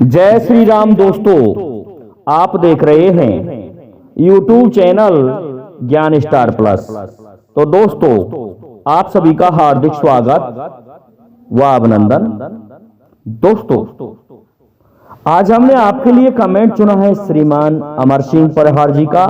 जय श्री राम दोस्तों, आप देख रहे हैं YouTube चैनल ज्ञान स्टार प्लस। तो दोस्तों, आप सभी का हार्दिक स्वागत व अभिनंदन। दोस्तों, आज हमने आपके लिए कमेंट चुना है श्रीमान अमर सिंह परिहार जी का।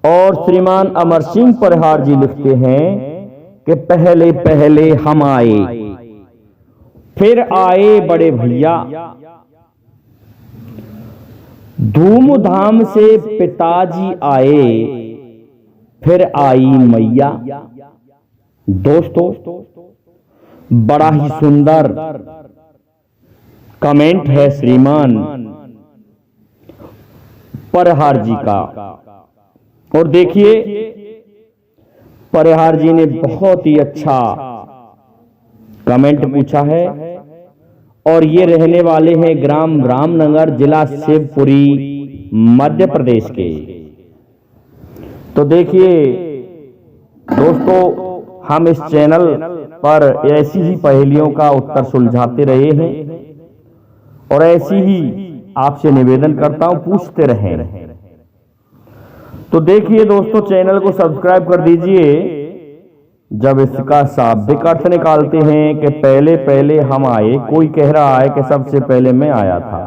और श्रीमान अमर सिंह परिहार जी लिखते हैं कि पहले पहले हम आए, फिर आए बड़े भैया, धूमधाम से पिताजी आए, फिर आई मैया। दोस्तों, बड़ा ही सुंदर कमेंट है श्रीमान परिहार जी का। और देखिए, परिहार जी ने बहुत ही अच्छा कमेंट पूछा है। और ये रहने वाले हैं ग्राम रामनगर, जिला शिवपुरी, मध्य प्रदेश के। तो देखिए दोस्तों, हम इस चैनल पर ऐसी ही पहेलियों का उत्तर सुलझाते रहे हैं और ऐसी ही आपसे निवेदन करता हूं, पूछते रहें। तो देखिए दोस्तों, चैनल को सब्सक्राइब कर दीजिए। जब इसका शाब्दिक अर्थ निकालते हैं कि पहले पहले हम आए, कोई कह रहा है कि सबसे पहले मैं आया था,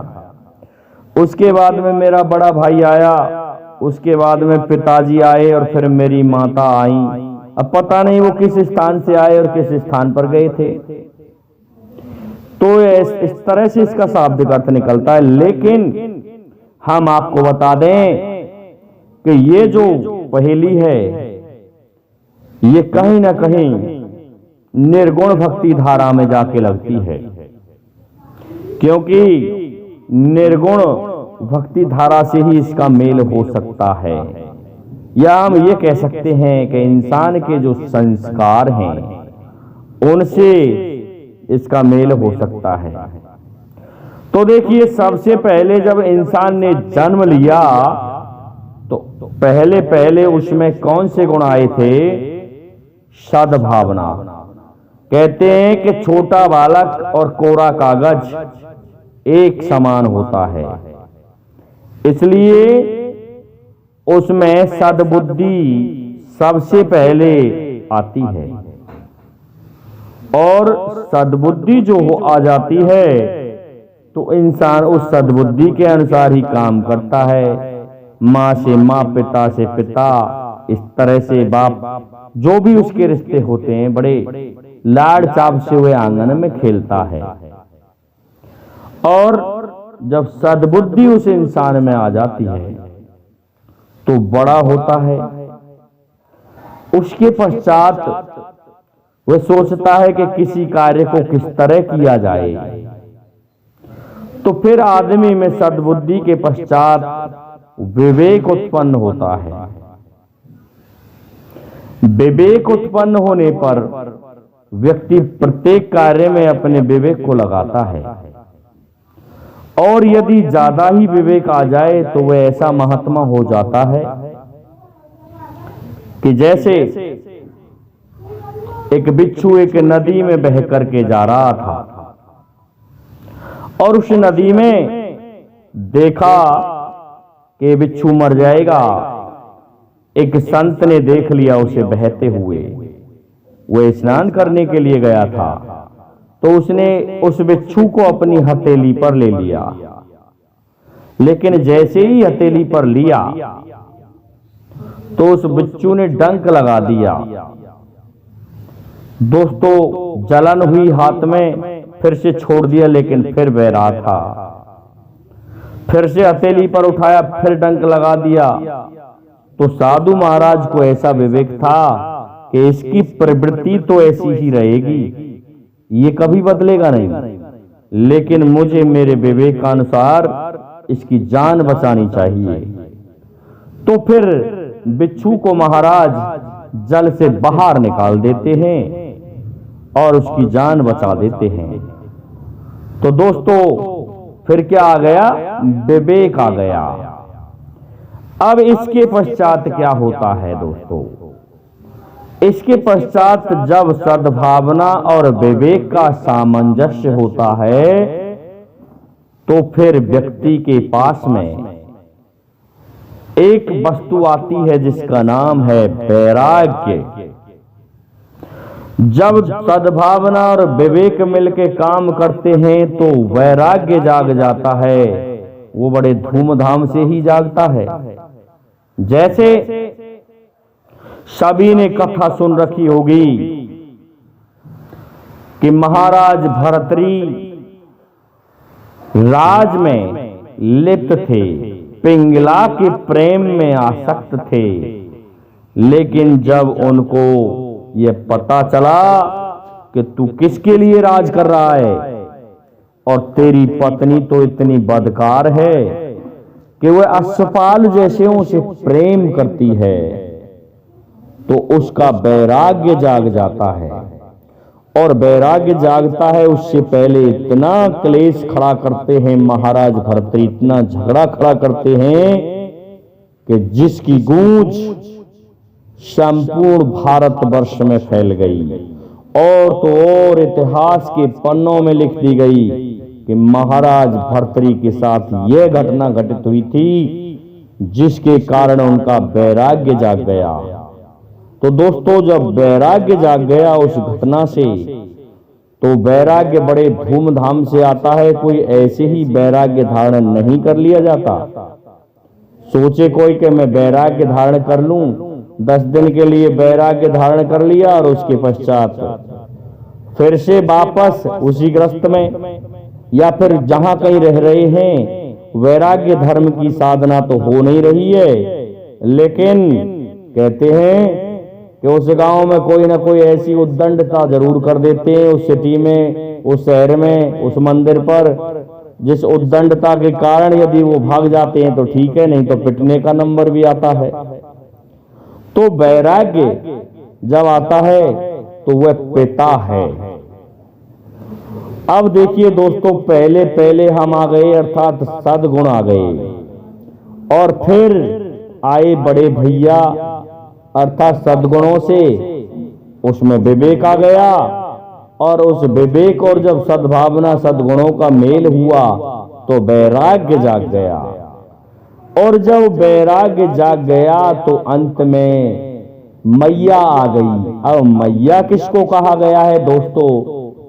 उसके बाद में मेरा बड़ा भाई आया, उसके बाद में पिताजी आए और फिर मेरी माता आई। अब पता नहीं वो किस स्थान से आए और किस स्थान पर गए थे। तो इस तरह से इसका शाब्दिक अर्थ निकलता है। लेकिन हम आपको बता दें कि ये जो पहेली है, ये कहीं ना कहीं निर्गुण भक्ति धारा में जाके लगती है, क्योंकि निर्गुण भक्ति धारा से ही इसका मेल हो सकता है। या हम ये कह सकते हैं कि इंसान के जो संस्कार हैं उनसे इसका मेल हो सकता है। तो देखिए, सबसे पहले जब इंसान ने जन्म लिया तो पहले पहले उसमें कौन से गुण आए थे? सद्भावना। कहते हैं कि छोटा बालक और कोरा कागज एक समान होता है, इसलिए उसमें सद्बुद्धि सबसे पहले आती है। और सद्बुद्धि जो आ जाती है तो इंसान उस सद्बुद्धि के अनुसार ही काम करता है। माँ से माँ, पिता से पिता, इस तरह से बाप, जो भी उसके रिश्ते होते हैं, बड़े लाड़ चाव से हुए आंगन में खेलता है। और जब सद्बुद्धि उस इंसान में आ जाती है तो बड़ा होता है। उसके पश्चात वह सोचता है कि किसी कार्य को किस तरह किया जाए। तो फिर आदमी में सद्बुद्धि के पश्चात विवेक उत्पन्न होता है। विवेक उत्पन्न होने पर व्यक्ति प्रत्येक कार्य में अपने विवेक को लगाता है। और यदि ज्यादा ही विवेक आ जाए तो वह ऐसा महात्मा हो जाता है कि जैसे एक बिच्छू एक नदी में बह करके जा रहा था और उस नदी में देखा कि बिच्छू मर जाएगा। एक संत ने देख लिया उसे बहते हुए, वह स्नान करने के लिए गया था, तो उसने उस बिच्छू को अपनी हथेली पर ले लिया। लेकिन जैसे ही हथेली पर लिया तो उस बिच्छू ने डंक लगा दिया। दोस्तों, जलन हुई हाथ में, फिर से छोड़ दिया, लेकिन फिर बह रहा था। फिर से हथेली पर उठाया, फिर डंक लगा दिया। तो साधु महाराज को ऐसा विवेक था कि इसकी प्रवृत्ति तो ऐसी ही रहेगी, ये कभी बदलेगा नहीं, लेकिन मुझे मेरे विवेक का अनुसार इसकी जान बचानी चाहिए। तो फिर बिच्छू को महाराज जल से बाहर निकाल देते हैं और उसकी जान बचा देते हैं। तो दोस्तों, फिर क्या आ गया? विवेक आ गया। अब इसके पश्चात क्या होता है दोस्तों? इसके पश्चात जब सद्भावना और विवेक का सामंजस्य होता है तो फिर व्यक्ति के पास में एक वस्तु आती है जिसका नाम है वैराग्य। जब सद्भावना और विवेक मिलके काम करते हैं तो वैराग्य जाग जाता है। वो बड़े धूमधाम से ही जागता है। जैसे सभी ने कथा सुन रखी होगी कि महाराज भर्तृहरि राज में लिप्त थे, पिंगला के प्रेम में आसक्त थे, लेकिन जब उनको ये पता चला कि तू किसके लिए राज कर रहा है और तेरी पत्नी तो इतनी बदकार है कि वह अश्वपाल जैसे से प्रेम करती है, तो उसका वैराग्य जाग जाता है। और वैराग्य जागता है उससे पहले इतना क्लेश खड़ा करते हैं महाराज भर्तृहरि, इतना झगड़ा खड़ा करते हैं कि जिसकी गूंज संपूर्ण भारतवर्ष में फैल गई। और तो और इतिहास के पन्नों में लिख दी गई कि महाराज भर्तृहरि के साथ यह घटना घटित हुई थी जिसके कारण उनका वैराग्य जाग गया। तो दोस्तों, जब वैराग्य जाग गया उस घटना से, तो वैराग्य बड़े धूमधाम से आता है। कोई ऐसे ही वैराग्य धारण नहीं कर लिया जाता। सोचे कोई कि मैं वैराग्य धारण कर लूं, 10 दिन के लिए वैराग्य धारण कर लिया और उसके पश्चात फिर से वापस उसी ग्रस्त में या फिर जहां कहीं रह रहे हैं, वैराग्य धर्म की साधना तो हो नहीं रही है, लेकिन कहते हैं कि उस गांव में कोई ना कोई ऐसी उद्दंडता जरूर कर देते हैं, उस सिटी में, उस शहर में, उस मंदिर पर, जिस उद्दंडता के कारण यदि वो भाग जाते हैं तो ठीक है, नहीं तो पिटने का नंबर भी आता है। तो वैराग्य जब आता है तो वह पिता है। अब देखिए दोस्तों, पहले पहले हम आ गए, अर्थात सद्गुण आ गए, और फिर आए बड़े भैया अर्थात सद्गुणों से उसमें विवेक आ गया। और उस विवेक और जब सद्भावना सद्गुणों का मेल हुआ तो वैराग्य जाग गया। और जब वैराग्य जाग गया तो अंत में मैया आ गई। अब मैया किसको कहा गया है दोस्तों?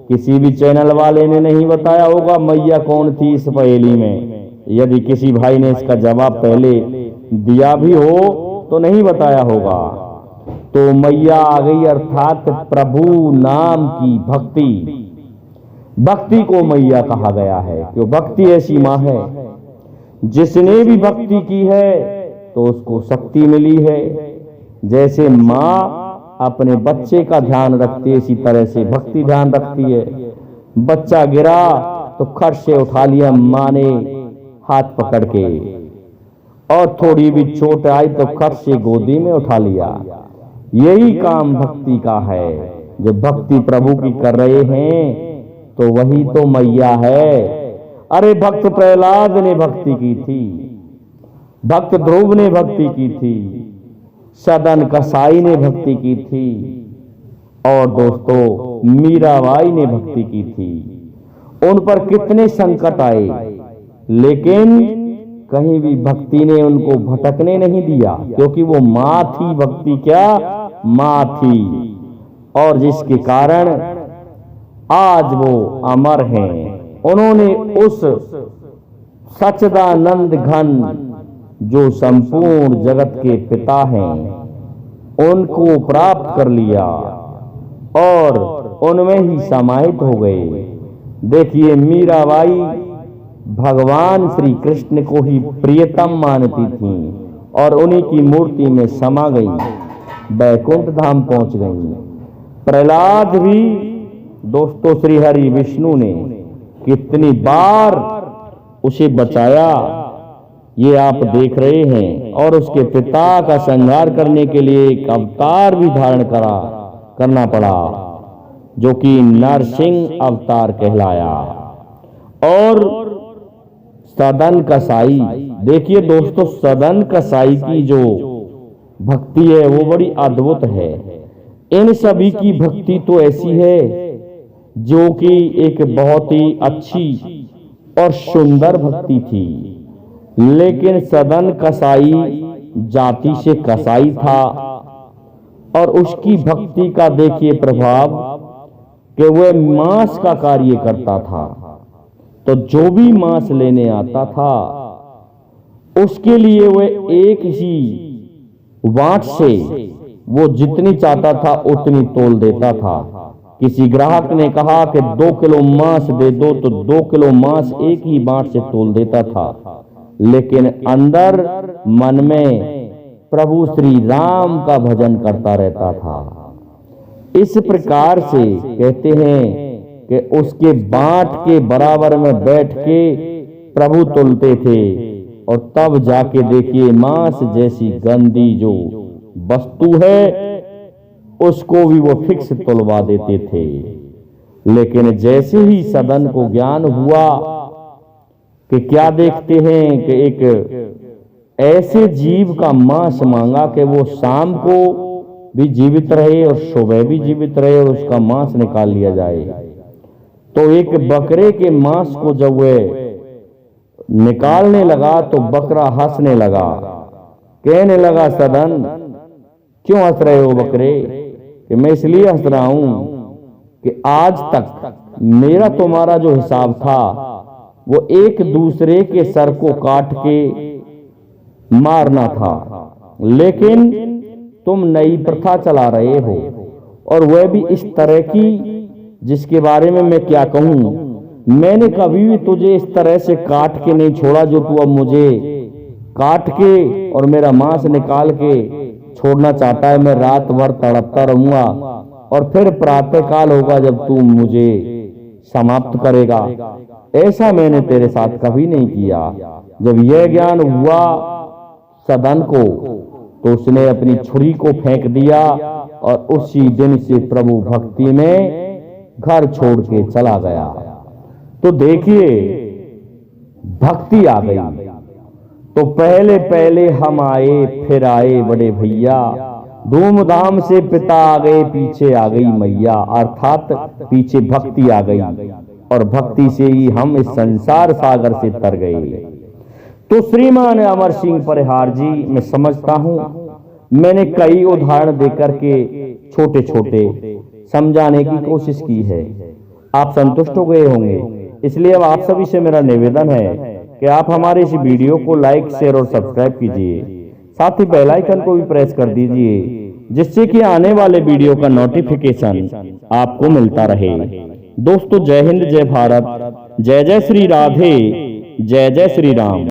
किसी भी चैनल वाले ने नहीं बताया होगा मैया कौन थी इस पहेली में। यदि किसी भाई ने इसका जवाब पहले दिया भी हो तो नहीं बताया होगा। तो मैया आ गई अर्थात प्रभु नाम की भक्ति। भक्ति को मैया कहा गया है क्यों? भक्ति ऐसी मां है, जिसने भी भक्ति की है तो उसको शक्ति मिली है। जैसे मां अपने बच्चे का ध्यान रखती है, इसी तरह से भक्ति ध्यान रखती है। बच्चा गिरा तो खट से उठा लिया मां ने हाथ पकड़ के, और थोड़ी भी चोट आई तो खट से गोदी में उठा लिया। यही काम भक्ति का है। जब भक्ति प्रभु की कर रहे हैं तो वही तो मैया है। अरे भक्त प्रहलाद ने भक्ति की थी, भक्त ध्रुव ने भक्ति की थी, सदन कसाई ने भक्ति की थी, और दोस्तों मीराबाई ने भक्ति की थी। उन पर कितने संकट आए, लेकिन कहीं भी भक्ति ने उनको भटकने नहीं दिया, क्योंकि वो मां थी। भक्ति क्या मां थी, और जिसके कारण आज वो अमर हैं। उन्होंने उस सच्चिदानंद घन जो संपूर्ण जगत के पिता हैं उनको प्राप्त कर लिया और उनमें ही समाहित हो गए। देखिए मीराबाई भगवान श्री कृष्ण को ही प्रियतम मानती थी और उन्हीं की मूर्ति में समा गई, बैकुंठ धाम पहुंच गई। प्रहलाद भी दोस्तों श्री हरि विष्णु ने कितनी बार उसे बचाया, ये आप देख रहे हैं। और उसके पिता का संहार करने के लिए एक अवतार भी धारण करना पड़ा, जो कि नरसिंह अवतार कहलाया। और सदन कसाई, देखिए दोस्तों सदन कसाई की जो भक्ति है वो बड़ी अद्भुत है। इन सभी की भक्ति तो ऐसी है जो कि एक बहुत ही अच्छी और सुंदर भक्ति थी, लेकिन सदन कसाई जाति से कसाई था। और उसकी भक्ति का देखिए प्रभाव कि वह मांस का कार्य करता था। तो जो भी मांस लेने आता था उसके लिए वह एक ही वाट से वो जितनी चाहता था उतनी तोल देता था। किसी ग्राहक ने कहा कि 2 किलो मांस दे दो, तो 2 किलो मांस एक ही बांट से तोल देता था, लेकिन अंदर मन में प्रभु श्री राम का भजन करता रहता था। इस प्रकार से कहते हैं कि उसके बांट के बराबर में बैठ के प्रभु तोलते थे, और तब जाके देखिए मांस जैसी गंदी जो वस्तु है उसको भी वो फिक्स तोलवा देते थे। लेकिन जैसे ही सदन को ज्ञान हुआ कि क्या देखते हैं कि एक ऐसे जीव का मांस मांगा कि वो शाम को भी जीवित रहे और सुबह भी जीवित रहे और उसका मांस निकाल लिया जाए। तो एक बकरे के मांस को जब वह निकालने लगा तो बकरा हंसने लगा, कहने लगा, सदन क्यों हंस रहे हो बकरे? कि मैं इसलिए हंस रहा हूं कि आज तक मेरा तुम्हारा जो हिसाब था वो एक दूसरे के सर को काट के मारना था, लेकिन तुम नई प्रथा चला रहे हो, और वह भी इस तरह की जिसके बारे में मैं क्या कहूं। मैंने कभी भी तुझे इस तरह से काट के नहीं छोड़ा जो तू अब मुझे काट के और मेरा मांस निकाल के छोड़ना चाहता है। मैं रात भर तड़पता रहूंगा और फिर प्रातः काल होगा जब तू मुझे समाप्त करेगा। ऐसा मैंने तेरे साथ कभी नहीं किया। जब यह ज्ञान हुआ सदन को तो उसने अपनी छुरी को फेंक दिया और उसी दिन से प्रभु भक्ति में घर छोड़ के चला गया। तो देखिए भक्ति आ गई। तो पहले पहले हम आए फिर आए बड़े भैया, धूमधाम से पिता आ गए पीछे आ गई मैया, अर्थात पीछे भक्ति आ गई और भक्ति से ही हम इस संसार सागर से तर गए। तो श्रीमान अमर सिंह परिहार जी, मैं समझता हूं मैंने कई उदाहरण देकर के छोटे छोटे समझाने की कोशिश की है। आप संतुष्ट हो गए होंगे। इसलिए अब आप सभी से मेरा निवेदन है कि आप हमारे इस वीडियो को लाइक शेयर और सब्सक्राइब कीजिए, साथ ही बेल आइकन को भी प्रेस कर दीजिए, जिससे कि आने वाले वीडियो का नोटिफिकेशन आपको मिलता रहे। दोस्तों जय हिंद, जय भारत, जय जय श्री राधे, जय जय श्री राम।